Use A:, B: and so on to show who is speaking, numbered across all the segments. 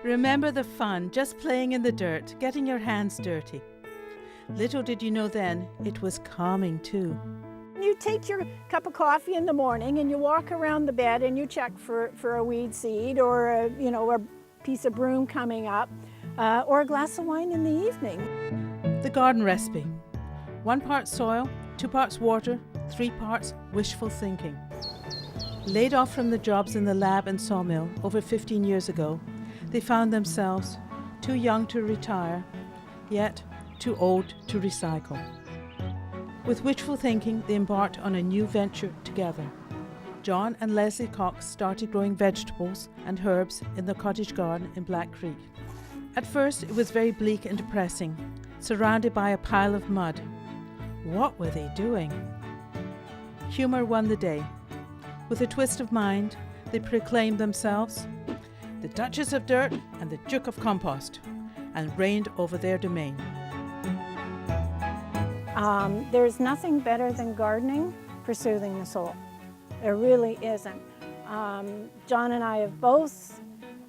A: Remember the fun, just playing in the dirt, getting your hands dirty. Little did you know then, it was calming too.
B: You take your cup of coffee in the morning and you walk around the bed and you check for a weed seed or a piece of broom coming up or a glass of wine in the evening.
A: The garden recipe. 1 part soil, 2 parts water, 3 parts wishful thinking. Laid off from the jobs in the lab and sawmill over 15 years ago, they found themselves too young to retire, yet too old to recycle. With wishful thinking, they embarked on a new venture together. John and Leslie Cox started growing vegetables and herbs in the cottage garden in Black Creek. At first, it was very bleak and depressing, surrounded by a pile of mud. What were they doing? Humour won the day. With a twist of mind, they proclaimed themselves the Duchess of Dirt and the Duke of Compost, and reigned over their domain.
B: There's nothing better than gardening for soothing the soul. There really isn't. John and I have both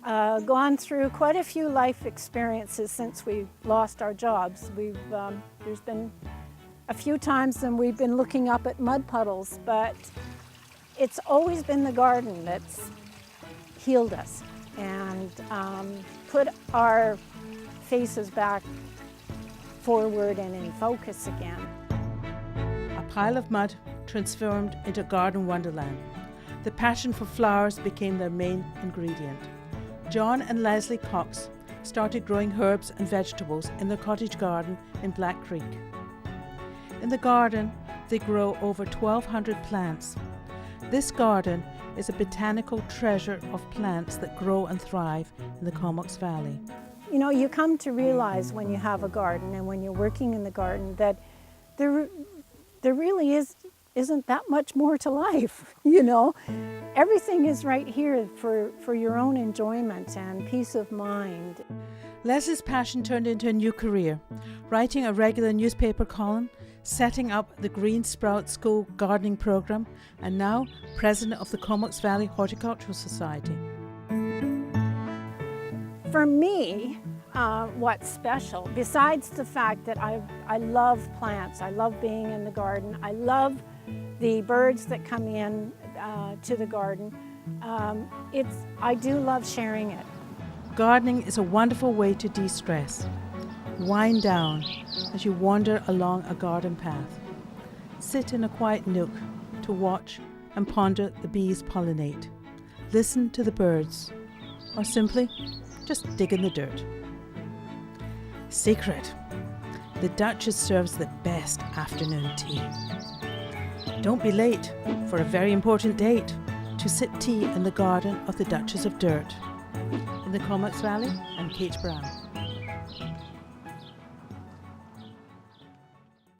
B: gone through quite a few life experiences since we lost our jobs. There's been a few times when we've been looking up at mud puddles, but it's always been the garden that's healed us and put our faces back forward and in focus again.
A: A pile of mud transformed into garden wonderland. The passion for flowers became their main ingredient. John and Leslie Cox started growing herbs and vegetables in the cottage garden in Black Creek. In the garden, they grow over 1,200 plants. This garden is a botanical treasure of plants that grow and thrive in the Comox Valley.
B: You know, you come to realize when you have a garden and when you're working in the garden that there really isn't that much more to life, you know. Everything is right here for your own enjoyment and peace of mind.
A: Leslie's passion turned into a new career, writing a regular newspaper column, setting up the Green Sprout School gardening program, and now president of the Comox Valley Horticultural Society.
B: For me, what's special, besides the fact that I love plants, I love being in the garden, I love the birds that come in to the garden, I do love sharing it.
A: Gardening is a wonderful way to de-stress. Wind down as you wander along a garden path. Sit in a quiet nook to watch and ponder the bees pollinate. Listen to the birds, or simply just dig in the dirt. Secret: the Duchess serves the best afternoon tea. Don't be late for a very important date to sip tea in the garden of the Duchess of Dirt in the Comox Valley and Kate Brown.